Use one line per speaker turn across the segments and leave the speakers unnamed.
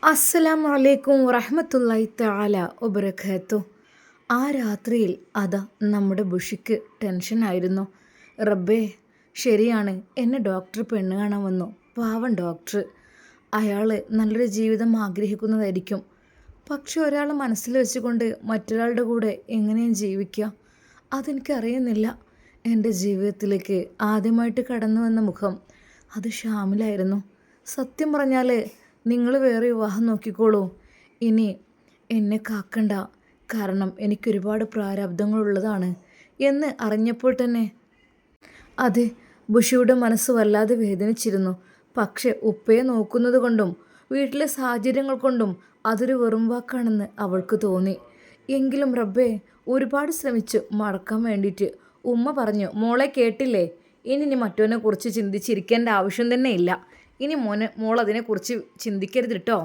അസ്സലാമു അലൈക്കും വറഹ്മത്തുള്ളാഹി തആല വബറകാത്തു. ആ രാത്രിയിൽ അതാ നമ്മുടെ ബുഷിക്ക് ടെൻഷനായിരുന്നു. റബ്ബേ, ശരിയാണ്, എന്നെ ഡോക്ടർ പെണ്ണ് കാണാൻ വന്നു. പാവം ഡോക്ടർ. അയാൾ നല്ലൊരു ജീവിതം ആഗ്രഹിക്കുന്നതായിരിക്കും. പക്ഷെ ഒരാൾ മനസ്സിൽ വെച്ചുകൊണ്ട് മറ്റൊരാളുടെ കൂടെ എങ്ങനെയും ജീവിക്കുക, അതെനിക്കറിയുന്നില്ല. എൻ്റെ ജീവിതത്തിലേക്ക് ആദ്യമായിട്ട് കടന്നു വന്ന മുഖം അത് ഷാമിലായിരുന്നു. സത്യം പറഞ്ഞാൽ നിങ്ങൾ വേറെ വിവാഹം നോക്കിക്കോളൂ, ഇനി എന്നെ കാക്കണ്ട, കാരണം എനിക്കൊരുപാട് പ്രാരാബ്ദങ്ങളുള്ളതാണ് എന്ന് അറിഞ്ഞപ്പോൾ തന്നെ അതെ, ബുഷിയുടെ മനസ്സ് വല്ലാതെ വേദനിച്ചിരുന്നു. പക്ഷെ ഉപ്പയെ നോക്കുന്നത് കൊണ്ടും വീട്ടിലെ സാഹചര്യങ്ങൾ കൊണ്ടും അതൊരു വെറും വാക്കാണെന്ന് അവൾക്ക് തോന്നി. എങ്കിലും റബ്ബേ, ഒരുപാട് ശ്രമിച്ചു മറക്കാൻ വേണ്ടിയിട്ട്. ഉമ്മ പറഞ്ഞു, മോളെ കേട്ടില്ലേ, ഇനി മറ്റവനെ കുറിച്ച് ചിന്തിച്ചിരിക്കേണ്ട ആവശ്യം തന്നെ ഇല്ല. ഇനി മോൾ അതിനെക്കുറിച്ച് ചിന്തിക്കരുത് കേട്ടോ.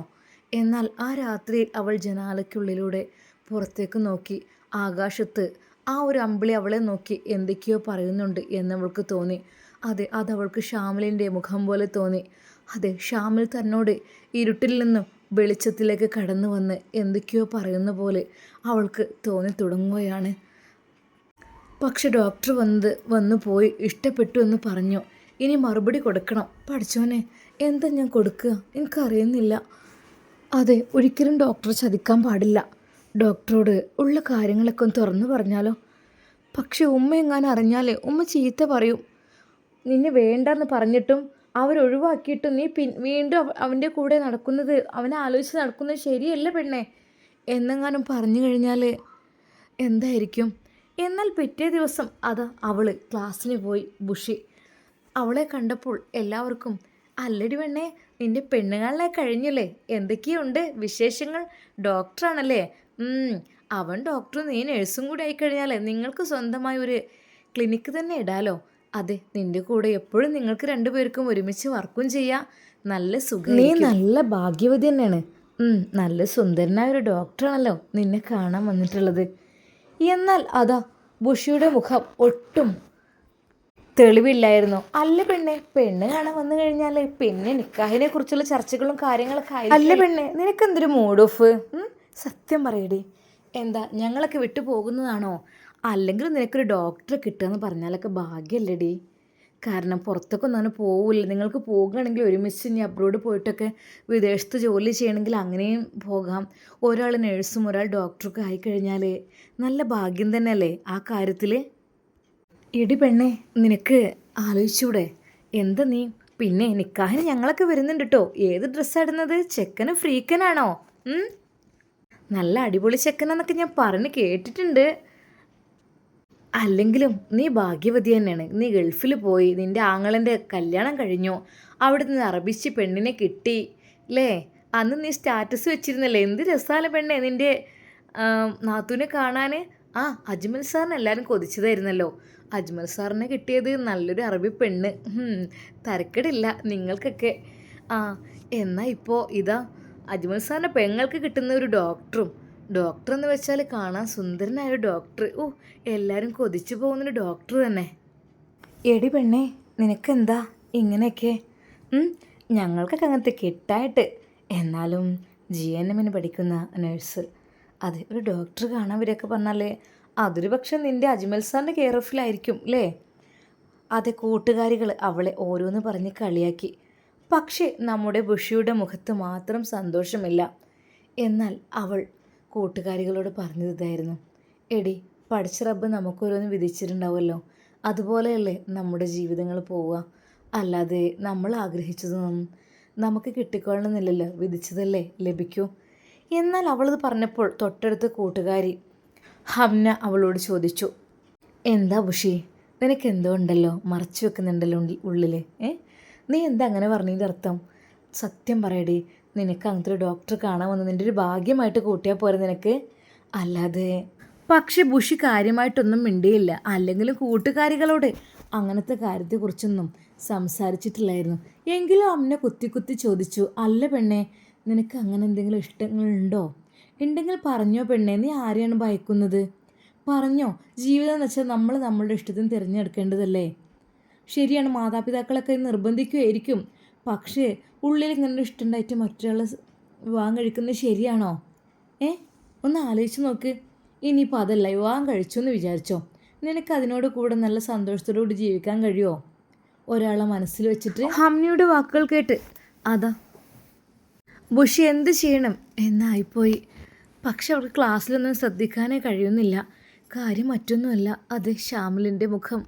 എന്നാൽ ആ രാത്രിയിൽ അവൾ ജനാലയ്ക്കുള്ളിലൂടെ പുറത്തേക്ക് നോക്കി. ആകാശത്ത് ആ ഒരു അമ്പിളി അവളെ നോക്കി എന്തൊക്കെയോ പറയുന്നുണ്ട് എന്നവൾക്ക് തോന്നി. അതെ, അതവൾക്ക് ഷാമിലിൻ്റെ മുഖം പോലെ തോന്നി. അതെ, ഷാമിൽ തന്നോട് ഇരുട്ടിൽ നിന്നും വെളിച്ചത്തിലേക്ക് കടന്നു വന്ന് എന്തൊക്കെയോ പറയുന്ന പോലെ അവൾക്ക് തോന്നി തുടങ്ങുകയാണ്. പക്ഷെ ഡോക്ടർ വന്നു പോയി ഇഷ്ടപ്പെട്ടു എന്ന് പറഞ്ഞു. ഇനി മറുപടി കൊടുക്കണം. പഠിച്ചോനെ, എന്താ ഞാൻ കൊടുക്കുക, എനിക്കറിയുന്നില്ല. അതെ, ഒരിക്കലും ഡോക്ടറെ ചതിക്കാൻ പാടില്ല. ഡോക്ടറോട് ഉള്ള കാര്യങ്ങളൊക്കെ ഒന്ന് തുറന്നു പറഞ്ഞാലോ? പക്ഷെ ഉമ്മ എങ്ങാനും അറിഞ്ഞാലേ ഉമ്മ ചീത്ത പറയും. നിന്നെ വേണ്ടെന്ന് പറഞ്ഞിട്ടും അവരൊഴിവാക്കിയിട്ടും നീ വീണ്ടും അവൻ്റെ കൂടെ നടക്കുന്നത്, അവനെ ആലോചിച്ച് നടക്കുന്നത് ശരിയല്ല പെണ്ണേ എന്നെങ്ങാനും പറഞ്ഞു കഴിഞ്ഞാൽ എന്തായിരിക്കും? എന്നാൽ പിറ്റേ ദിവസം അവൾ ക്ലാസ്സിന് പോയി. ബുഷി അവളെ കണ്ടപ്പോൾ എല്ലാവർക്കും, അല്ലടി പെണ്ണേ, നിന്റെ പെണ്ണുകാളിനെ കഴിഞ്ഞല്ലേ, എന്തൊക്കെയുണ്ട് വിശേഷങ്ങൾ? ഡോക്ടറാണല്ലേ? അവൻ ഡോക്ടറും നീ നഴ്സും കൂടി ആയിക്കഴിഞ്ഞാൽ നിങ്ങൾക്ക് സ്വന്തമായി ഒരു ക്ലിനിക്ക് തന്നെ ഇടാലോ. അതെ, നിന്റെ കൂടെ എപ്പോഴും നിങ്ങൾക്ക് രണ്ടുപേർക്കും ഒരുമിച്ച് വർക്കും ചെയ്യാം. നല്ല സുഖം. നീ നല്ല ഭാഗ്യവതി തന്നെയാണ്. നല്ല സുന്ദരനായ ഒരു ഡോക്ടറാണല്ലോ നിന്നെ കാണാൻ വന്നിട്ടുള്ളത്. എന്നാൽ ബുഷിയുടെ മുഖം ഒട്ടും തെളിവില്ലായിരുന്നു. അല്ല പെണ്ണെ, പെണ്ണ് കാണാൻ വന്നു കഴിഞ്ഞാൽ പിന്നെ നിക്കാഹിനെ കുറിച്ചുള്ള ചർച്ചകളും കാര്യങ്ങളൊക്കെ ആയി. അല്ല പെണ്ണെ, നിനക്കെന്തൊരു മൂഡ് ഓഫ്? സത്യം പറയടി, എന്താ ഞങ്ങളൊക്കെ വിട്ടു പോകുന്നതാണോ? അല്ലെങ്കിൽ നിനക്കൊരു ഡോക്ടറെ കിട്ടുകയെന്ന് പറഞ്ഞാലൊക്കെ ഭാഗ്യമല്ലേടി. കാരണം പുറത്തൊക്കെ ഒന്നും അങ്ങനെ പോവില്ല. നിങ്ങൾക്ക് പോകുകയാണെങ്കിൽ ഒരുമിച്ച് ഇനി അബ്രോഡ് പോയിട്ടൊക്കെ വിദേശത്ത് ജോലി ചെയ്യണമെങ്കിൽ അങ്ങനെയും പോകാം. ഒരാൾ നേഴ്സും ഒരാൾ ഡോക്ടറൊക്കെ ആയിക്കഴിഞ്ഞാൽ നല്ല ഭാഗ്യം തന്നെയല്ലേ ആ കാര്യത്തിൽ? എടി പെണ്ണെ, നിനക്ക് ആലോചിച്ചൂടെ? എന്താ നീ? പിന്നെ നിക്കാഹിന് ഞങ്ങളൊക്കെ വരുന്നുണ്ട് കേട്ടോ. ഏത് ഡ്രസ്സാണ് ഇടുന്നത്? ചെക്കന് ഫ്രീക്കനാണോ? നല്ല അടിപൊളി ചെക്കനാന്നൊക്കെ ഞാൻ പറഞ്ഞ് കേട്ടിട്ടുണ്ട്. അല്ലെങ്കിലും നീ ഭാഗ്യവതി തന്നെയാണ്. നീ ഗൾഫിൽ പോയി, നിൻ്റെ ആങ്ങളൻ്റെ കല്യാണം കഴിഞ്ഞു, അവിടെ നിന്ന് അറബിച്ച് പെണ്ണിനെ കിട്ടി അല്ലേ? അന്ന് നീ സ്റ്റാറ്റസ് വെച്ചിരുന്നല്ലേ? എന്ത് രസമാണ് പെണ്ണെ നിൻ്റെ നാത്തൂനെ കാണാൻ. അജ്മൽ സാറിന് എല്ലാവരും കൊതിച്ചതായിരുന്നല്ലോ. അജ്മൽ സാറിനെ കിട്ടിയത് നല്ലൊരു അറബി പെണ്ണ്. തരക്കേടില്ല നിങ്ങൾക്കൊക്കെ. എന്നാൽ ഇപ്പോൾ അജ്മൽ സാറിൻ്റെ പെങ്ങൾക്ക് കിട്ടുന്ന ഒരു ഡോക്ടർ എന്ന് വെച്ചാൽ കാണാൻ സുന്ദരനായ ഒരു ഡോക്ടർ. എല്ലാവരും കൊതിച്ചു പോകുന്നൊരു ഡോക്ടർ തന്നെ. എടി പെണ്ണേ, നിനക്കെന്താ ഇങ്ങനെയൊക്കെ? ഞങ്ങൾക്കൊക്കെ അങ്ങനത്തെ കിട്ടായിട്ട്. എന്നാലും GNM പഠിക്കുന്ന നഴ്സ്, അതെ, ഒരു ഡോക്ടർ കാണാൻ വരികയൊക്കെ പറഞ്ഞാൽ അതൊരു പക്ഷെ നിൻ്റെ അജ്മൽ സാറിൻ്റെ കെയർ ഓഫിലായിരിക്കും അല്ലേ? അതെ, കൂട്ടുകാരികൾ അവളെ ഓരോന്ന് പറഞ്ഞ് കളിയാക്കി. പക്ഷേ നമ്മുടെ ബുഷിയുടെ മുഖത്ത് മാത്രം സന്തോഷമില്ല. എന്നാൽ അവൾ കൂട്ടുകാരികളോട് പറഞ്ഞത് ഇതായിരുന്നു, എടി, പഠിച്ച റബ്ബ് നമുക്കോരോന്ന് വിധിച്ചിട്ടുണ്ടാവുമല്ലോ, അതുപോലെയല്ലേ നമ്മുടെ ജീവിതങ്ങൾ പോവുക. അല്ലാതെ നമ്മൾ ആഗ്രഹിച്ചതൊന്നും നമുക്ക് കിട്ടിക്കൊള്ളണമെന്നില്ലല്ലോ, വിധിച്ചതല്ലേ ലഭിക്കൂ. എന്നാൽ അവളത് പറഞ്ഞപ്പോൾ തൊട്ടടുത്ത കൂട്ടുകാരി ഹംന അവളോട് ചോദിച്ചു, എന്താ ബുഷി, നിനക്ക് എന്തോ ഉണ്ടല്ലോ, മറച്ചു വെക്കുന്നുണ്ടല്ലോ ഉള്ളിൽ. നീ എന്താ അങ്ങനെ പറഞ്ഞതിൻ്റെ അർത്ഥം? സത്യം പറയടി, നിനക്ക് അങ്ങനത്തെ ഒരു ഡോക്ടർ കാണാൻ വന്ന് നിൻ്റെ ഒരു ഭാഗ്യമായിട്ട് കൂട്ടിയാൽ പോരെ നിനക്ക്, അല്ലാതെ. പക്ഷെ ബുഷി കാര്യമായിട്ടൊന്നും മിണ്ടിയില്ല. അല്ലെങ്കിലും കൂട്ടുകാരികളോട് അങ്ങനത്തെ കാര്യത്തെക്കുറിച്ചൊന്നും സംസാരിച്ചിട്ടില്ലായിരുന്നു. എങ്കിലും അമ്മനെ കുത്തി ചോദിച്ചു, അല്ല പെണ്ണെ, നിനക്ക് അങ്ങനെ എന്തെങ്കിലും ഇഷ്ടങ്ങളുണ്ടോ? ഉണ്ടെങ്കിൽ പറഞ്ഞോ പെണ്ണെ, നീ ആരെയാണ് ഭയക്കുന്നത്? പറഞ്ഞോ. ജീവിതം എന്ന് വെച്ചാൽ നമ്മൾ നമ്മളുടെ ഇഷ്ടത്തിന് തിരഞ്ഞെടുക്കേണ്ടതല്ലേ? ശരിയാണ്, മാതാപിതാക്കളൊക്കെ നിർബന്ധിക്കുമായിരിക്കും. പക്ഷേ ഉള്ളിൽ ഇങ്ങനെ ഇഷ്ടമുണ്ടായിട്ട് മറ്റൊരാളെ വിവാഹം കഴിക്കുന്നത് ശരിയാണോ? ഒന്ന് ആലോചിച്ച് നോക്ക്. ഇനിയിപ്പോൾ അതല്ല, വിവാഹം കഴിച്ചു എന്ന് വിചാരിച്ചോ, നിനക്ക് അതിനോട് കൂടെ നല്ല സന്തോഷത്തോടുകൂടി ജീവിക്കാൻ കഴിയുമോ? ഒരാളെ മനസ്സിൽ വെച്ചിട്ട്. ഹംനയുടെ വാക്കുകൾ കേട്ട് അതാ ബുഷി എന്ത് ചെയ്യണം എന്നായിപ്പോയി. പക്ഷെ അവർക്ക് ക്ലാസ്സിലൊന്നും ശ്രദ്ധിക്കാനേ കഴിയുന്നില്ല. കാര്യം മറ്റൊന്നുമല്ല, അത് ശ്യാമലിൻ്റെ മുഖം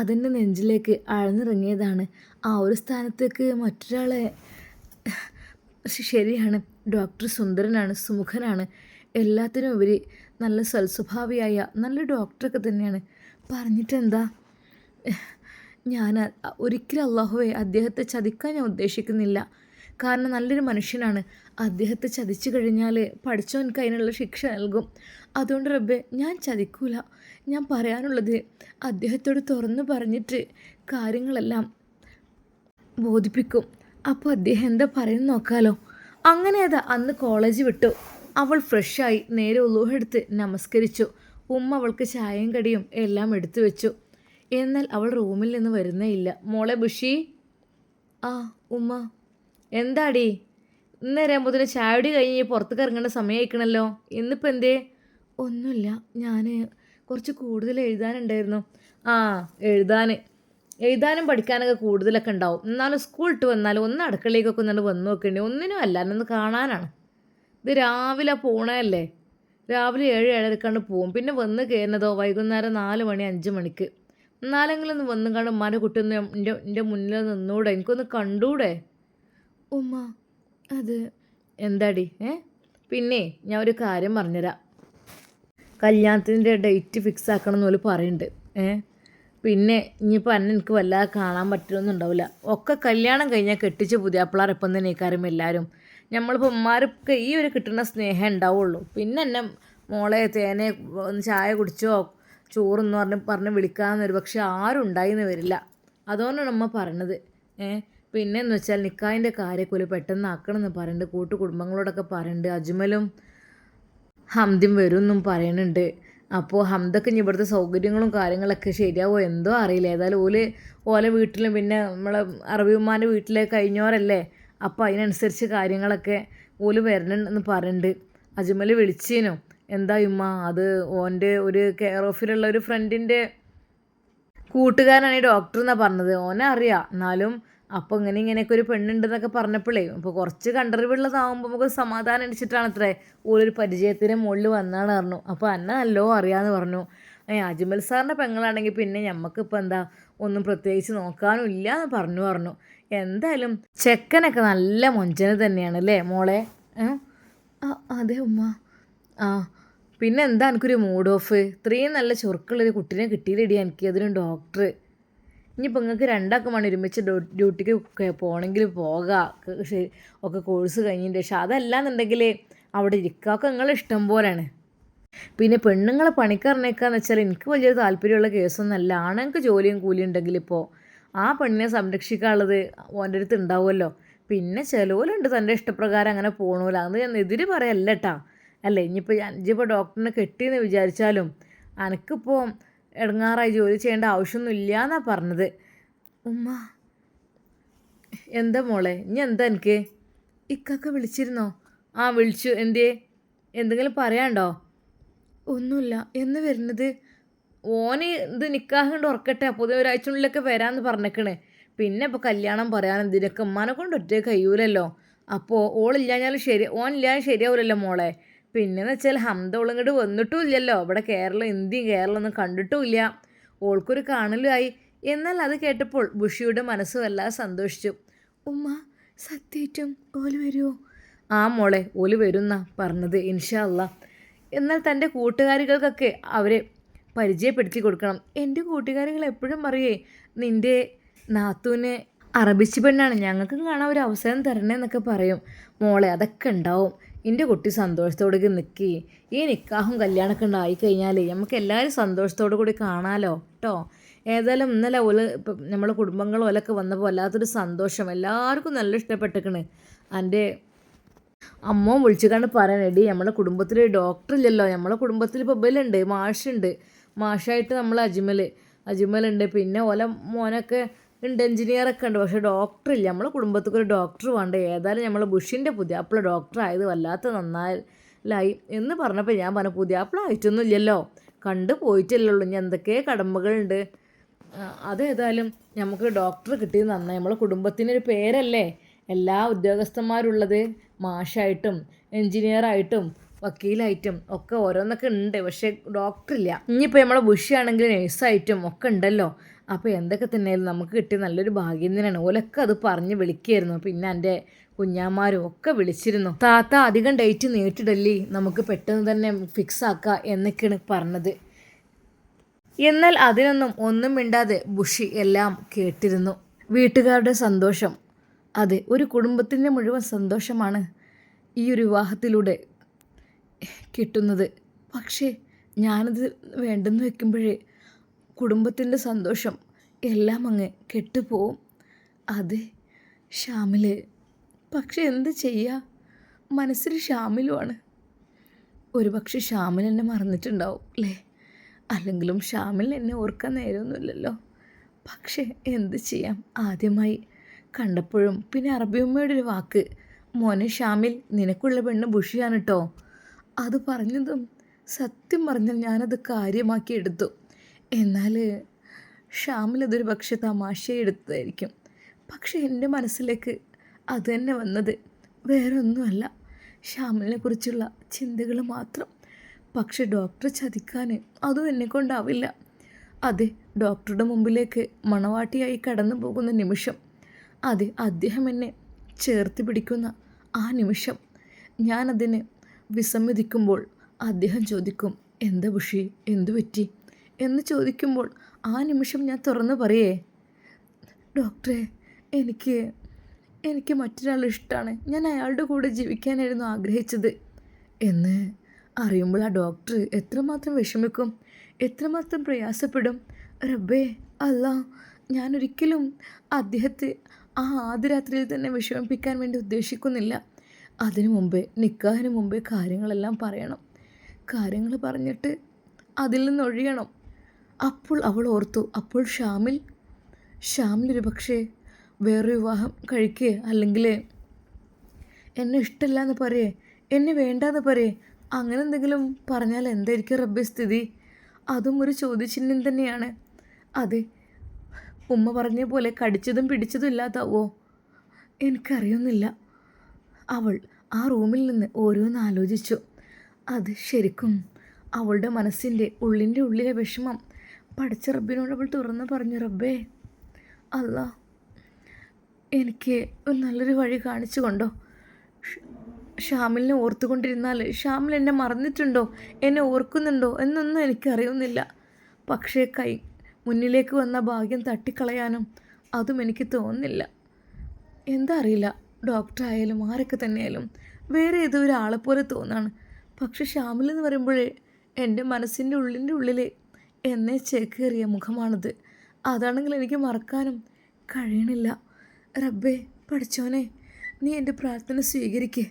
അതിൻ്റെ നെഞ്ചിലേക്ക് ആഴ്ന്നിറങ്ങിയതാണ്. ആ ഒരു സ്ഥാനത്തേക്ക് മറ്റൊരാളെ. ശരിയാണ്, ഡോക്ടർ സുന്ദരനാണ്, സുമുഖനാണ്, എല്ലാത്തിനും ഉപരി നല്ല സൽസ്വഭാവിയായ നല്ല ഡോക്ടറൊക്കെ തന്നെയാണ്. പറഞ്ഞിട്ടെന്താ, ഞാൻ ഒരിക്കലും അള്ളാഹുവെ അദ്ദേഹത്തെ ചതിക്കാൻ ഞാൻ ഉദ്ദേശിക്കുന്നില്ല. കാരണം നല്ലൊരു മനുഷ്യനാണ്. അദ്ദേഹത്തെ ചതിച്ചു കഴിഞ്ഞാൽ പഠിച്ചവനക്ക് അതിനുള്ള ശിക്ഷ നൽകും. അതുകൊണ്ട് റബ്ബേ, ഞാൻ ചതിക്കൂല. ഞാൻ പറയാനുള്ളത് അദ്ദേഹത്തോട് തുറന്നു പറഞ്ഞിട്ട് കാര്യങ്ങളെല്ലാം ബോധിപ്പിക്കും. അപ്പോൾ അദ്ദേഹം എന്താ പറയുന്നത് നോക്കാലോ. അങ്ങനെ അതാ അന്ന് കോളേജ് വിട്ടു. അവൾ ഫ്രഷായി നേരെ ഉളൂഹെടുത്ത് നമസ്കരിച്ചു. ഉമ്മ അവൾക്ക് ചായയും കടിയും എല്ലാം എടുത്തു വെച്ചു. എന്നാൽ അവൾ റൂമിൽ നിന്ന് വരുന്നേ ഇല്ല. മോളെ ബുഷി. ആ ഉമ്മ. എന്താടി ഇന്നേരാകുമ്പോൾ ചായടി കഴിഞ്ഞ് പുറത്തേക്ക് ഇറങ്ങേണ്ട സമയമായിക്കണല്ലോ. ഇന്നിപ്പോൾ എന്തേ? ഒന്നുമില്ല, ഞാൻ കുറച്ച് കൂടുതൽ എഴുതാനുണ്ടായിരുന്നു. ആ എഴുതാനും പഠിക്കാനൊക്കെ കൂടുതലൊക്കെ ഉണ്ടാവും. എന്നാലും സ്കൂൾ ഇട്ട് വന്നാലും ഒന്ന് അടുക്കളയിലേക്കൊക്കെ ഒന്നു വന്ന് നോക്കേണ്ടി. ഒന്നിനും അല്ല, എന്നൊന്ന് കാണാനാണ്. ഇത് രാവിലെ പോണതല്ലേ, രാവിലെ 7-7:30 പോവും. പിന്നെ വന്ന് കയറുന്നതോ വൈകുന്നേരം 4 മണി 5 മണിക്ക്. എന്നാലെങ്കിലും ഒന്ന് വന്നും കണ്ട് ഉമ്മാൻ്റെ കുട്ടി ഒന്ന് എൻ്റെ മുന്നിൽ നിന്നൂടെ, എനിക്കൊന്ന് കണ്ടൂടെ? ഉമ്മ അത് എന്താടി? പിന്നെ ഞാൻ ഒരു കാര്യം പറഞ്ഞുതരാം. കല്യാണത്തിൻ്റെ ഡേറ്റ് ഫിക്സ് ആക്കണം എന്ന് പോലും പറയുന്നുണ്ട്. പിന്നെ ഇനിയിപ്പോൾ എനിക്ക് വല്ലാതെ കാണാൻ പറ്റുമെന്നുണ്ടാവില്ല. ഒക്കെ കല്യാണം കഴിഞ്ഞാൽ കെട്ടിച്ച് പുതിയാപ്പിളാരൊപ്പം തന്നെ കാര്യം എല്ലാവരും. നമ്മളിപ്പോൾ ഉമ്മാർക്ക് ഈ ഒരു കിട്ടുന്ന സ്നേഹം ഉണ്ടാവുള്ളൂ. പിന്നെ എന്നെ മോളെ തേനെ ഒന്ന് ചായ കുടിച്ചോ ചോറെന്ന് പറഞ്ഞ് വിളിക്കാമെന്നൊരു പക്ഷെ ആരും ഉണ്ടായിന്ന് വരില്ല. അതുകൊണ്ടാണ് അമ്മ പറയണത്. പിന്നെയെന്ന് വെച്ചാൽ നിക്കാഹിൻ്റെ കാര്യക്കൊരു പെട്ടെന്ന് ആക്കണമെന്ന് പറയുന്നുണ്ട്. കൂട്ടുകുടുംബങ്ങളോടൊക്കെ പറയുന്നുണ്ട്. അജ്മലും ഹംദയും വരും എന്നും പറയുന്നുണ്ട്. അപ്പോൾ ഹംദക്ക് ഇനി ഇവിടുത്തെ സൗകര്യങ്ങളും കാര്യങ്ങളൊക്കെ ശരിയാവോ എന്തോ അറിയില്ല. ഏതായാലും ഓലെ വീട്ടിലും പിന്നെ നമ്മളെ അറബിമാൻ്റെ വീട്ടിലെ കഴിഞ്ഞോരല്ലേ, അപ്പോൾ അതിനനുസരിച്ച് കാര്യങ്ങളൊക്കെ വരണമെന്ന് പറയുന്നുണ്ട്. അജ്മൽ വിളിച്ചേനു. എന്താ ഉമ്മ, അത് ഓൻ്റെ ഒരു കെയർ ഓഫിലുള്ള ഒരു ഫ്രണ്ടിൻ്റെ കൂട്ടുകാരനാണ് ഈ ഡോക്ടർ എന്നാണ് പറഞ്ഞത്. ഓനെ അറിയാം. എന്നാലും അപ്പോൾ ഇങ്ങനെയൊക്കെ ഒരു പെണ്ണുണ്ടെന്നൊക്കെ പറഞ്ഞപ്പോഴേ അപ്പോൾ കുറച്ച് കണ്ടറിവുള്ളതാകുമ്പോൾ നമുക്ക് സമാധാനം അടിച്ചിട്ടാണ് അത്രേ ഓരൊരു പരിചയത്തിന് മുകളിൽ വന്നാണ് പറഞ്ഞു. അപ്പോൾ എന്നെ നല്ലോ അറിയാമെന്ന് പറഞ്ഞു. അജ്മൽ സാറിൻ്റെ പെങ്ങളാണെങ്കിൽ പിന്നെ ഞമ്മക്കിപ്പോൾ എന്താ ഒന്നും പ്രത്യേകിച്ച് നോക്കാനും ഇല്ല എന്ന് പറഞ്ഞു. എന്തായാലും ചെക്കനൊക്കെ നല്ല മൊഞ്ചന് തന്നെയാണ് അല്ലേ മോളെ? അതെ ഉമ്മ. പിന്നെ എന്താ എനിക്കൊരു മൂഡ് ഓഫ്? ഇത്രയും നല്ല ചുരുക്കുള്ളൊരു കുട്ടീനെ കിട്ടിയില്ലടി എനിക്ക്. അതിനും ഡോക്ടർ. ഇനിയിപ്പോൾ നിങ്ങൾക്ക് രണ്ടാക്കും ഒരുമിച്ച് ഡ്യൂട്ടിക്ക് പോകണമെങ്കിൽ പോകാം, ഒക്കെ കോഴ്സ് കഴിഞ്ഞതിൻ്റെ. പക്ഷെ അതല്ലാന്നുണ്ടെങ്കിൽ അവിടെ ഇരിക്കാമൊക്കെ നിങ്ങൾ ഇഷ്ടം പോലെയാണ്. പിന്നെ പെണ്ണുങ്ങളെ പണിക്കാരനേക്കാന്ന് വെച്ചാൽ എനിക്ക് വലിയൊരു താല്പര്യമുള്ള കേസൊന്നുമല്ല. ആണെങ്കിൽ ജോലിയും കൂലിയും ഉണ്ടെങ്കിൽ ഇപ്പോൾ ആ പെണ്ണിനെ സംരക്ഷിക്കാനുള്ളത് ഓൻ്റെ അടുത്ത് ഉണ്ടാവുമല്ലോ. പിന്നെ ചിലവുണ്ട് തൻ്റെ ഇഷ്ടപ്രകാരം അങ്ങനെ പോകണമല്ലോ. അത് ഞാൻ എതിര് പറയല്ല കേട്ടാ. അല്ലേ, ഇനിയിപ്പോൾ ഡോക്ടറിനെ കെട്ടിയെന്ന് വിചാരിച്ചാലും എനിക്കിപ്പോൾ ഇടങ്ങാറായി ജോലി ചെയ്യേണ്ട ആവശ്യമൊന്നും ഇല്ല എന്നാണ് പറഞ്ഞത്. ഉമ്മ. എന്താ മോളെ, ഇനി എന്താ എനിക്ക്? ഇക്കൊക്കെ വിളിച്ചിരുന്നോ? വിളിച്ചു. എന്തെങ്കിലും പറയാണ്ടോ? ഒന്നുമില്ല. എന്ന് വരുന്നത്? ഓന് ഇത് നിക്കാഹ് കൊണ്ട് ഉറക്കട്ടെ, അപ്പോൾ ഒരാഴ്ചനുള്ളിലൊക്കെ വരാമെന്ന് പറഞ്ഞേക്കണേ. പിന്നെ ഇപ്പോൾ കല്യാണം പറയാനും ഇതിനൊക്കെ ഉമ്മാനെ കൊണ്ട് ഒറ്റ കഴിയൂലല്ലോ. അപ്പോൾ ഓളില്ലാഞ്ഞാലും ഓനില്ലാലും ശരിയാവില്ലല്ലോ മോളെ. പിന്നെയെന്ന് വെച്ചാൽ ഹംദ ഓളിങ്ങോട്ട് വന്നിട്ടും ഇല്ലല്ലോ. ഇവിടെ ഇന്ത്യയും കേരളം ഒന്നും കണ്ടിട്ടും ഇല്ല. ഓൾക്കൊരു കാണലുമായി. എന്നാൽ അത് കേട്ടപ്പോൾ ബുഷിയുടെ മനസ്സ് വല്ലാതെ സന്തോഷിച്ചു. ഉമ്മ സത്യേറ്റും ഓല് വരുമോ? മോളെ, ഓല് വരുന്നാ പറഞ്ഞത്, ഇൻഷാ അല്ലാ. എന്നാൽ തൻ്റെ കൂട്ടുകാരികൾക്കൊക്കെ അവരെ പരിചയപ്പെടുത്തി കൊടുക്കണം. എൻ്റെ കൂട്ടുകാരികൾ എപ്പോഴും പറയേ നിൻ്റെ നാത്തൂന് അറബിച്ച് പെണ്ണാണ്, ഞങ്ങൾക്ക് കാണാൻ ഒരു അവസരം തരണേന്നൊക്കെ പറയും. മോളെ അതൊക്കെ ഉണ്ടാവും. എൻ്റെ കുട്ടി സന്തോഷത്തോടെ നിൽക്കി. ഈ നിക്കാഹും കല്യാണമൊക്കെ ഉണ്ടായി കഴിഞ്ഞാൽ നമുക്ക് എല്ലാവരും സന്തോഷത്തോടു കൂടി കാണാമല്ലോ കേട്ടോ. ഏതായാലും ഇന്നലെ നമ്മളെ കുടുംബങ്ങളും ഓലൊക്കെ വന്നപ്പോൾ വല്ലാത്തൊരു സന്തോഷം. എല്ലാവർക്കും നല്ല ഇഷ്ടപ്പെട്ടിരിക്കണ്. എൻ്റെ അമ്മവും വിളിച്ചു കണ്ട് പറയാനെടി, നമ്മുടെ കുടുംബത്തിൽ ഡോക്ടറില്ലല്ലോ. നമ്മളെ കുടുംബത്തിൽ ഇപ്പോൾ മാഷുണ്ട്. മാഷായിട്ട് നമ്മൾ അജ്മലുണ്ട്. പിന്നെ ഓല മോനൊക്കെ ഉണ്ട്, എഞ്ചിനീയറൊക്കെ ഉണ്ട്, പക്ഷേ ഡോക്ടറില്ല. നമ്മളെ കുടുംബത്തിലേക്ക് ഒരു ഡോക്ടർ വേണ്ട. ഏതായാലും നമ്മൾ ബുഷിൻ്റെ പുതിയാപ്പിള ഡോക്ടർ ആയത് വല്ലാത്ത നന്നായി എന്ന് പറഞ്ഞപ്പോൾ ഞാൻ പറഞ്ഞു, പുതിയാപ്പിള ആയിട്ടൊന്നും ഇല്ലല്ലോ, കണ്ടു പോയിട്ടില്ലല്ലോ, ഇനി എന്തൊക്കെ കടമ്പകളുണ്ട്. അതേതായാലും നമുക്ക് ഡോക്ടർ കിട്ടിയത് നന്നായി. നമ്മളെ കുടുംബത്തിനൊരു പേരല്ലേ എല്ലാ ഉദ്യോഗസ്ഥന്മാരുള്ളത്, മാഷായിട്ടും എൻജിനീയറായിട്ടും വക്കീലായിട്ടും ഒക്കെ ഓരോന്നൊക്കെ ഉണ്ട്, പക്ഷേ ഡോക്ടറില്ല. ഇനിയിപ്പോൾ നമ്മളെ ബുഷിയാണെങ്കിൽ നേഴ്സായിട്ടും ഒക്കെ ഉണ്ടല്ലോ. അപ്പോൾ എന്തൊക്കെ തന്നെയായാലും നമുക്ക് കിട്ടിയ നല്ലൊരു ഭാഗ്യം തന്നെയാണ്. ഓലൊക്കെ അത് പറഞ്ഞ് വിളിക്കുകയായിരുന്നു. പിന്നെ എൻ്റെ കുഞ്ഞാമാരും ഒക്കെ വിളിച്ചിരുന്നു. താത്ത അധികം ഡേറ്റ് നീട്ടിടല്ലേ, നമുക്ക് പെട്ടെന്ന് തന്നെ ഫിക്സ് ആക്കുക എന്നൊക്കെയാണ് പറഞ്ഞത്. എന്നാൽ അതിനൊന്നും ഒന്നും മിണ്ടാതെ ബുഷി എല്ലാം കേട്ടിരുന്നു. വീട്ടുകാരുടെ സന്തോഷം, അതെ, ഒരു കുടുംബത്തിൻ്റെ മുഴുവൻ സന്തോഷമാണ് ഈ ഒരു വിവാഹത്തിലൂടെ കിട്ടുന്നത്. പക്ഷേ ഞാനത് വേണ്ടെന്ന് വെക്കുമ്പോഴേ കുടുംബത്തിൻ്റെ സന്തോഷം എല്ലാം അങ്ങ് കെട്ടുപോവും. അതെ ഷാമിൽ, പക്ഷെ എന്ത് ചെയ്യുക, മനസ്സിൽ ഷാമിലുമാണ്. ഒരു പക്ഷെ ഷാമിൽ എന്നെ മറന്നിട്ടുണ്ടാവും അല്ലേ, അല്ലെങ്കിലും ഷാമിൽ എന്നെ ഓർക്കാൻ നേരമൊന്നുമില്ലല്ലോ. പക്ഷേ എന്ത് ചെയ്യാം, ആദ്യമായി കണ്ടപ്പോഴും പിന്നെ അറബിയമ്മയുടെ ഒരു വാക്ക്, മോനെ ഷാമിൽ നിനക്കുള്ള പെണ്ണ് ബുഷിയാണ് കേട്ടോ, അത് പറഞ്ഞതും സത്യം പറഞ്ഞാൽ ഞാനത് കാര്യമാക്കി എടുത്തു. എന്നാൽ ഷാമിൽ അതൊരു പക്ഷെ തമാശയെ എടുത്തതായിരിക്കും. പക്ഷെ എൻ്റെ മനസ്സിലേക്ക് അത് തന്നെ വന്നത് വേറെ ഒന്നുമല്ല, ഷാമിലിനെ കുറിച്ചുള്ള ചിന്തകൾ മാത്രം. പക്ഷെ ഡോക്ടറെ ചതിക്കാൻ അതും എന്നെക്കൊണ്ടാവില്ല. അതെ, ഡോക്ടറുടെ മുമ്പിലേക്ക് മണവാട്ടിയായി കടന്നു പോകുന്ന നിമിഷം, അതെ, അദ്ദേഹം എന്നെ ചേർത്ത് പിടിക്കുന്ന ആ നിമിഷം, ഞാനതിന് വിസമ്മതിക്കുമ്പോൾ അദ്ദേഹം ചോദിക്കും, എന്താ ബുഷി, എന്തു പറ്റി എന്ന് ചോദിക്കുമ്പോൾ ആ നിമിഷം ഞാൻ തുറന്നു പറയേ, ഡോക്ടറെ എനിക്ക് മറ്റൊരാളെ ഇഷ്ടമാണ്, ഞാൻ അയാളുടെ കൂടെ ജീവിക്കാനായിരുന്നു ആഗ്രഹിച്ചത് എന്ന് അറിയുമ്പോൾ ആ ഡോക്ടർ എത്രമാത്രം വിഷമിക്കും, എത്രമാത്രം പ്രയാസപ്പെടും. റബ്ബേ അല്ലാ, ഞാനൊരിക്കലും അദ്ദേഹത്തെ ആ ആദ്യ രാത്രിയിൽ തന്നെ വിഷമിപ്പിക്കാൻ വേണ്ടി ഉദ്ദേശിക്കുന്നില്ല. അതിനു മുമ്പേ, നിക്കാഹിന് മുമ്പേ കാര്യങ്ങളെല്ലാം പറയണം. കാര്യങ്ങൾ പറഞ്ഞിട്ട് അതിൽ നിന്നൊഴിയണം. അപ്പോൾ അവൾ ഓർത്തു, അപ്പോൾ ഷാമിലൊരു പക്ഷേ വേറൊരു വിവാഹം കഴിക്കേ, അല്ലെങ്കിൽ എന്നെ ഇഷ്ടമല്ല എന്ന് പറയേ, എന്നെ വേണ്ടാന്ന് പറയേ, അങ്ങനെ എന്തെങ്കിലും പറഞ്ഞാൽ എന്തായിരിക്കും റബ്ബെ സ്ഥിതി? അതും ഒരു ചോദ്യചിഹ്നം തന്നെയാണ്. അതെ, ഉമ്മ പറഞ്ഞ പോലെ കടിച്ചതും പിടിച്ചതും ഇല്ലാതാവോ എനിക്കറിയുന്നില്ല. അവൾ ആ റൂമിൽ നിന്ന് ഓരോന്ന് ആലോചിച്ചു. അത് ശരിക്കും അവളുടെ മനസ്സിൻ്റെ ഉള്ളിലെ വിഷമം പഠിച്ച റബ്ബിനോട് അവൾ തുറന്ന് പറഞ്ഞു, റബ്ബേ അല്ലാ, എനിക്ക് ഒരു നല്ലൊരു വഴി കാണിച്ചു കൊണ്ടോ. ഷാമിലിനെ ഓർത്തുകൊണ്ടിരുന്നാൽ ഷാമിൽ എന്നെ മറന്നിട്ടുണ്ടോ, എന്നെ ഓർക്കുന്നുണ്ടോ എന്നൊന്നും എനിക്കറിയുന്നില്ല. പക്ഷേ മുന്നിലേക്ക് വന്ന ഭാഗ്യം തട്ടിക്കളയാനും അതും എനിക്ക് തോന്നുന്നില്ല. എന്താ അറിയില്ല, ഡോക്ടറായാലും ആരൊക്കെ തന്നെയായാലും വേറെ ഏതോ ഒരാളെപ്പോലെ തോന്നാണ്. പക്ഷെ ഷാമിൽ എന്ന് പറയുമ്പോഴേ എൻ്റെ മനസ്സിൻ്റെ ഉള്ളിൽ എന്നെ ചേക്കേറിയ മുഖമാണത്. അതാണെങ്കിൽ എനിക്ക് മറക്കാനും കഴിയണില്ല. റബ്ബേ പഠിച്ചോനെ, നീ എൻ്റെ പ്രാർത്ഥന സ്വീകരിക്കേ.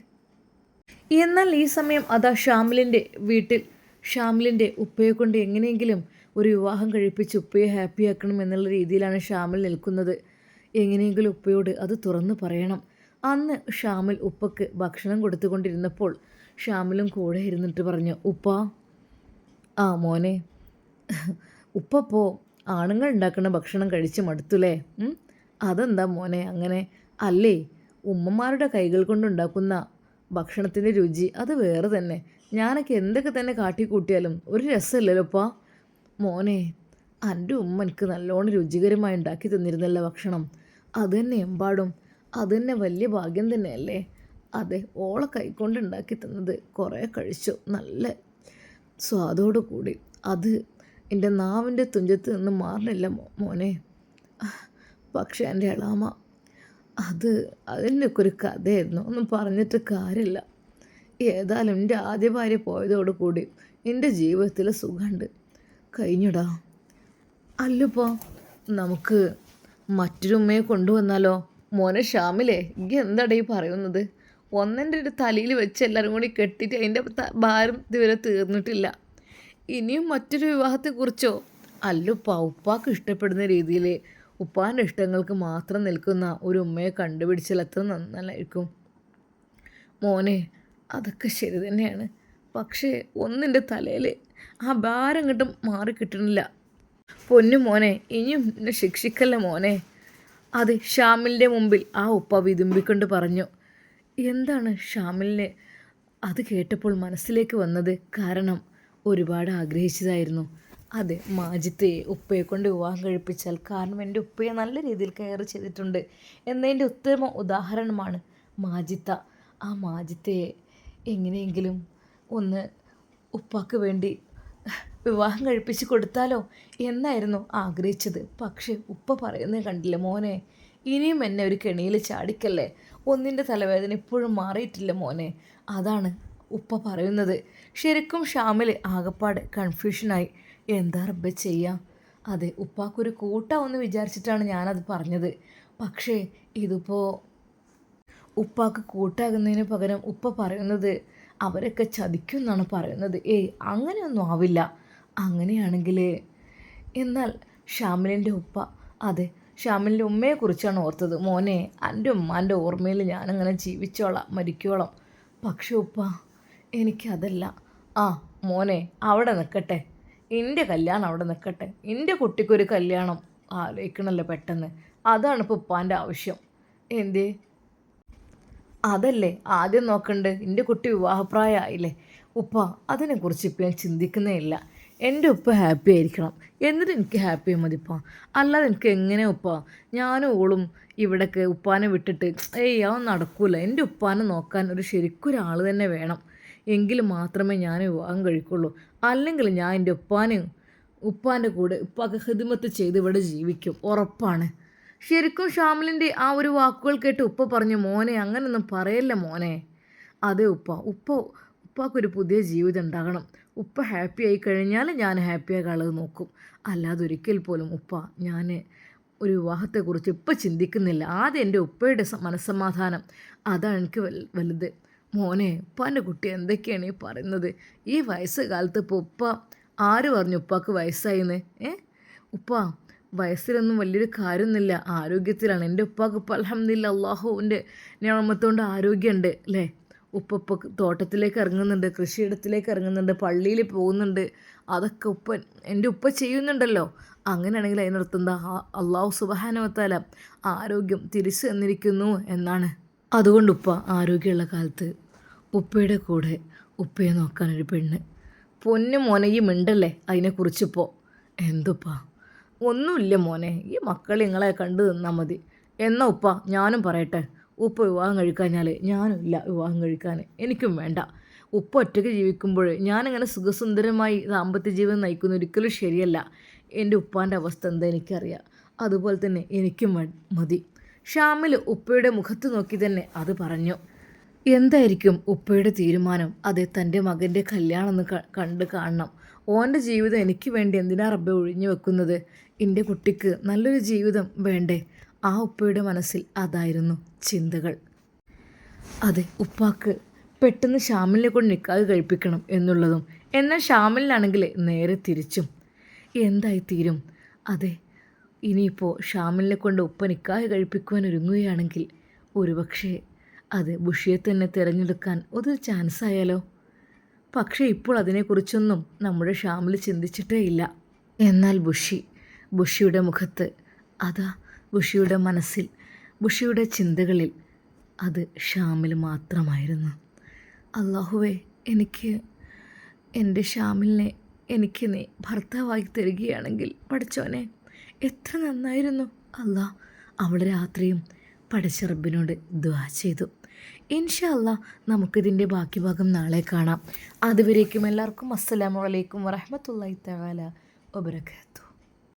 എന്നാൽ ഈ സമയം അതാ ഷാമിലിൻ്റെ വീട്ടിൽ ഷാമിലിൻ്റെ ഉപ്പയെ കൊണ്ട് എങ്ങനെയെങ്കിലും ഒരു വിവാഹം കഴിപ്പിച്ച് ഉപ്പയെ ഹാപ്പിയാക്കണം എന്നുള്ള രീതിയിലാണ് ഷാമിൽ നിൽക്കുന്നത്. എങ്ങനെയെങ്കിലും ഉപ്പയോട് അത് തുറന്നു പറയണം. അന്ന് ഷാമിൽ ഉപ്പക്ക് ഭക്ഷണം കൊടുത്തുകൊണ്ടിരുന്നപ്പോൾ ഷാമിലും ഇരുന്നിട്ട് പറഞ്ഞു, ഉപ്പ, ആ മോനെ, ഉപ്പപ്പോ ആണുങ്ങൾ ഉണ്ടാക്കുന്ന ഭക്ഷണം കഴിച്ച് മടുത്തുല്ലേ? അതെന്താ മോനെ അങ്ങനെ? അല്ലേ, ഉമ്മമാരുടെ കൈകൾ കൊണ്ടുണ്ടാക്കുന്ന ഭക്ഷണത്തിൻ്റെ രുചി അത് വേറെ തന്നെ. ഞാനൊക്കെ എന്തൊക്കെ തന്നെ കാട്ടിക്കൂട്ടിയാലും ഒരു രസമില്ലല്ലോപ്പാ. മോനെ, എൻ്റെ ഉമ്മ എനിക്ക് നല്ലോണം രുചികരമായി ഉണ്ടാക്കി തന്നിരുന്നല്ല ഭക്ഷണം. അത് തന്നെ എമ്പാടും, അത് തന്നെ വലിയ ഭാഗ്യം തന്നെയല്ലേ. അതെ, ഓളെ കൈക്കൊണ്ട് ഉണ്ടാക്കി തന്നത് കുറേ കഴിച്ചു, നല്ല സ്വാദോടു കൂടി. അത് എൻ്റെ നാവിൻ്റെ തുഞ്ചത്ത് നിന്ന് മാറണില്ല മോനെ. പക്ഷേ എൻ്റെ എളാമ, അതിൻ്റെയൊക്കെ ഒരു കഥയായിരുന്നു, ഒന്നും പറഞ്ഞിട്ട് കാര്യമില്ല. ഏതായാലും എൻ്റെ ആദ്യ ഭാര്യ പോയതോടുകൂടി എൻ്റെ ജീവിതത്തിൽ സുഖമുണ്ട്, കഴിഞ്ഞിടാ. അല്ലപ്പോൾ നമുക്ക് മറ്റൊരു ഉമ്മയെ കൊണ്ടുവന്നാലോ? മോനെ ഷാമിലേ, ഇങ്ങനെ എന്താടേ ഈ പറയുന്നത്? ഒന്നെൻ്റെ ഒരു തലയിൽ വെച്ച് എല്ലാവരും കൂടി കെട്ടിയിട്ട് അതിൻ്റെ ഭാരം ഇതുവരെ തീർന്നിട്ടില്ല. ഇനിയും മറ്റൊരു വിവാഹത്തെക്കുറിച്ചോ? അല്ലുപ്പാ, ഉപ്പാക്ക് ഇഷ്ടപ്പെടുന്ന രീതിയിൽ ഉപ്പാൻ്റെ ഇഷ്ടങ്ങൾക്ക് മാത്രം നിൽക്കുന്ന ഒരു ഉമ്മയെ കണ്ടുപിടിച്ചാൽ എത്ര നന്നായിരിക്കും. മോനെ, അതൊക്കെ ശരി തന്നെയാണ്. പക്ഷേ ഒന്നിൻ്റെ തലയിൽ ആ ഭാരം കിട്ടും മാറിക്കിട്ടണില്ല. പൊന്നു മോനെ, ഇനിയും എന്നെ ശിക്ഷിക്കല്ല മോനെ. അത് ഷാമിലിൻ്റെ മുമ്പിൽ ആ ഉപ്പ വിതുമ്പിക്കൊണ്ട് പറഞ്ഞു. എന്താണ് ഷാമിലിനെ അത് കേട്ടപ്പോൾ മനസ്സിലേക്ക് വന്നത്? കാരണം ഒരുപാട് ആഗ്രഹിച്ചതായിരുന്നു. അതെ, മാജിത്തയെ ഉപ്പയെ കൊണ്ട് വിവാഹം കഴിപ്പിച്ചാൽ, കാരണം എൻ്റെ ഉപ്പയെ നല്ല രീതിയിൽ കെയർ ചെയ്തിട്ടുണ്ട് എന്നതിൻ്റെ ഉത്തമ ഉദാഹരണമാണ് മാജിത്ത. ആ മാജിത്തയെ എങ്ങനെയെങ്കിലും ഒന്ന് ഉപ്പാക്ക് വേണ്ടി വിവാഹം കഴിപ്പിച്ച് കൊടുത്താലോ എന്നായിരുന്നു ആഗ്രഹിച്ചത്. പക്ഷേ ഉപ്പ പറയുന്നത് കണ്ടില്ല മോനെ, ഇനിയും എന്നെ ഒരു കെണിയിൽ ചാടിക്കല്ലേ, ഒന്നിൻ്റെ തലവേദന ഇപ്പോഴും മാറിയിട്ടില്ല മോനെ. അതാണ് ഉപ്പ പറയുന്നത്. ശരിക്കും ഷാമിൽ ആകപ്പാട് കൺഫ്യൂഷനായി. എന്താ റബ്ബേ ചെയ്യാം? അതെ, ഉപ്പാക്കൊരു കൂട്ടാവെന്ന് വിചാരിച്ചിട്ടാണ് ഞാനത് പറഞ്ഞത്. പക്ഷേ ഇതിപ്പോൾ ഉപ്പാക്ക് കൂട്ടാകുന്നതിന് പകരം ഉപ്പ പറയുന്നത് അവരൊക്കെ ചതിക്കും എന്നാണ് പറയുന്നത്. അങ്ങനെയൊന്നും ആവില്ല. അങ്ങനെയാണെങ്കിൽ എന്നാൽ ഷാമിലിൻ്റെ ഉപ്പ, അതെ ഷാമിലിൻ്റെ ഉമ്മയെക്കുറിച്ചാണ് ഓർത്തത്. മോനെ, എൻ്റെ ഉമ്മാൻ്റെ ഓർമ്മയിൽ ഞാനങ്ങനെ ജീവിച്ചോളാം മരിക്കോളാം. പക്ഷേ ഉപ്പ, എനിക്കതല്ല. മോനെ അവിടെ നിൽക്കട്ടെ, എൻ്റെ കല്യാണം അവിടെ നിൽക്കട്ടെ. എൻ്റെ കുട്ടിക്കൊരു കല്യാണം ആലോചിക്കണമല്ലോ പെട്ടെന്ന്. അതാണ് ഇപ്പോൾ ഉപ്പാൻ്റെ ആവശ്യം. എന്തേ? അതല്ലേ ആദ്യം നോക്കണ്ട്. എൻ്റെ കുട്ടി വിവാഹപ്രായമായില്ലേ ഉപ്പ, അതിനെക്കുറിച്ച് ഇപ്പം ഞാൻ ചിന്തിക്കുന്നേ ഇല്ല. എൻ്റെ ഉപ്പ ഹാപ്പി ആയിരിക്കണം, എന്നിട്ട് എനിക്ക് ഹാപ്പി മതിപ്പ. അല്ലാതെ എനിക്ക് എങ്ങനെ ഉപ്പ, ഞാനും ഓളും ഇവിടേക്ക് ഉപ്പാനെ വിട്ടിട്ട് അതൊന്നും നടക്കൂല. എൻ്റെ ഉപ്പാനെ നോക്കാൻ ഒരു ശരിക്കൊരാൾ തന്നെ വേണം. എങ്കിൽ മാത്രമേ ഞാൻ വിവാഹം കഴിക്കുള്ളൂ. അല്ലെങ്കിൽ ഞാൻ എൻ്റെ ഉപ്പാൻ്റെ കൂടെ ഉപ്പാക്ക് ഹിദ്മത്ത് ചെയ്ത് ഇവിടെ ജീവിക്കും, ഉറപ്പാണ്. ശരിക്കും ഷാമിലിൻ്റെ ആ ഒരു വാക്കുകൾ കേട്ട് ഉപ്പ പറഞ്ഞു, മോനെ അങ്ങനൊന്നും പറയല്ല മോനെ. അതെ ഉപ്പാക്കൊരു പുതിയ ജീവിതം ഉണ്ടാകണം. ഉപ്പ ഹാപ്പി ആയി കഴിഞ്ഞാൽ ഞാൻ ഹാപ്പിയാകാനുള്ളത് നോക്കും. അല്ലാതെ ഒരിക്കൽ പോലും ഉപ്പ ഞാൻ ഒരു വിവാഹത്തെക്കുറിച്ച് ഇപ്പം ചിന്തിക്കുന്നില്ല. ആദ്യം എൻ്റെ ഉപ്പയുടെ മനസ്സമാധാനം, അതാണ് എനിക്ക് വലുത്. മോനെ, ഉപ്പാൻ്റെ കുട്ടി എന്തൊക്കെയാണ് ഈ പറയുന്നത്? ഈ വയസ്സുകാലത്ത് ഇപ്പോൾ ഉപ്പ ആര് പറഞ്ഞു ഉപ്പാക്ക് വയസ്സായിന്ന്? ഉപ്പ വയസ്സിലൊന്നും വലിയൊരു കാര്യമൊന്നുമില്ല, ആരോഗ്യത്തിലാണ്. എൻ്റെ ഉപ്പാക്ക് ഇപ്പോൾ അൽഹംദുലില്ലാ അള്ളാഹുവിൻ്റെ നിഅമത്തുകൊണ്ട് ആരോഗ്യമുണ്ട് അല്ലേ. ഉപ്പ തോട്ടത്തിലേക്ക് ഇറങ്ങുന്നുണ്ട്, കൃഷിയിടത്തിലേക്ക് ഇറങ്ങുന്നുണ്ട്, പള്ളിയിൽ പോകുന്നുണ്ട്. അതൊക്കെ എൻ്റെ ഉപ്പ ചെയ്യുന്നുണ്ടല്ലോ. അങ്ങനെയാണെങ്കിൽ അതിനർത്ഥം അള്ളാഹു സുബ്ഹാനഹു വ തആല ആരോഗ്യം തിരിച്ചു തന്നിരിക്കുന്നു എന്നാണ്. അതുകൊണ്ട് ഉപ്പ ആരോഗ്യമുള്ള കാലത്ത് ഉപ്പയുടെ കൂടെ ഉപ്പയെ നോക്കാനൊരു പെണ്ണ്. പൊന്നു മോനെ, ഈ മിണ്ടല്ലേ അതിനെക്കുറിച്ചിപ്പോൾ. എന്തുപ്പാ? ഒന്നുമില്ല മോനെ, ഈ മക്കൾ നിങ്ങളെ കണ്ടു നിന്നാൽ മതി. എന്നാ ഉപ്പ ഞാനും പറയട്ടെ, ഉപ്പ വിവാഹം കഴിക്കാഞ്ഞാൽ ഞാനും ഇല്ല വിവാഹം കഴിക്കാൻ, എനിക്കും വേണ്ട. ഉപ്പ ഒറ്റയ്ക്ക് ജീവിക്കുമ്പോൾ ഞാനിങ്ങനെ സുഖസുന്ദരമായി ദാമ്പത്യ ജീവിതം നയിക്കുന്ന ഒരിക്കലും ശരിയല്ല. എൻ്റെ ഉപ്പാൻ്റെ അവസ്ഥ എന്താ എനിക്കറിയാം. അതുപോലെ തന്നെ എനിക്കും മതി. ഷാമിൽ ഉപ്പയുടെ മുഖത്ത് നോക്കി തന്നെ അത് പറഞ്ഞു. എന്തായിരിക്കും ഉപ്പയുടെ തീരുമാനം? അത് തൻ്റെ മകൻ്റെ കല്യാണം ഒന്ന് കണ്ട് കാണണം. ഓൻ്റെ ജീവിതം എനിക്ക് വേണ്ടി എന്തിനാ റബ്ബെ ഒഴിഞ്ഞു വെക്കുന്നത്? എൻ്റെ കുട്ടിക്ക് നല്ലൊരു ജീവിതം വേണ്ടേ? ആ ഉപ്പയുടെ മനസ്സിൽ അതായിരുന്നു ചിന്തകൾ. അതെ, ഉപ്പാക്ക് പെട്ടെന്ന് ഷാമിലിനെ കൊണ്ട് നിക്കാഹ് കഴിപ്പിക്കണം എന്നുള്ളതും. എന്നാൽ ഷാമിലിനാണെങ്കിൽ നേരെ തിരിച്ചും. എന്തായി തീരും? അതെ, ഇനിയിപ്പോൾ ഷാമിലിനെ കൊണ്ട് ഉപ്പ നിക്കാഹ് കഴിപ്പിക്കുവാൻ ഒരുങ്ങുകയാണെങ്കിൽ ഒരുപക്ഷെ അത് ബുഷിയെ തന്നെ തിരഞ്ഞെടുക്കാൻ ഒരു ചാൻസ് ആയാലോ. പക്ഷേ ഇപ്പോൾ അതിനെക്കുറിച്ചൊന്നും നമ്മുടെ ഷാമിൽ ചിന്തിച്ചിട്ടേ ഇല്ല. എന്നാൽ ബുഷിയുടെ മുഖത്ത്, അതാ ബുഷിയുടെ മനസ്സിൽ, ബുഷിയുടെ ചിന്തകളിൽ അത് ഷാമിൽ മാത്രമായിരുന്നു. അല്ലാഹുവേ, എനിക്ക് എൻ്റെ ഷാമിലിനെ എനിക്ക് നീ ഭർത്താവായി തരികയാണെങ്കിൽ പഠിച്ചോനെ എത്ര നന്നായിരുന്നു. അല്ലാ, അവൾ രാത്രിയും പഠിച്ച റബ്ബിനോട് ദുആ ചെയ്തു. ഇൻഷാ അല്ലാ, നമുക്കിതിൻ്റെ ബാക്കി ഭാഗം നാളെ കാണാം. അതുവരേക്കും എല്ലാവർക്കും അസ്സലാമു അലൈക്കും വറഹ്മത്തുള്ളാഹി തആല വബറകാതുഹു.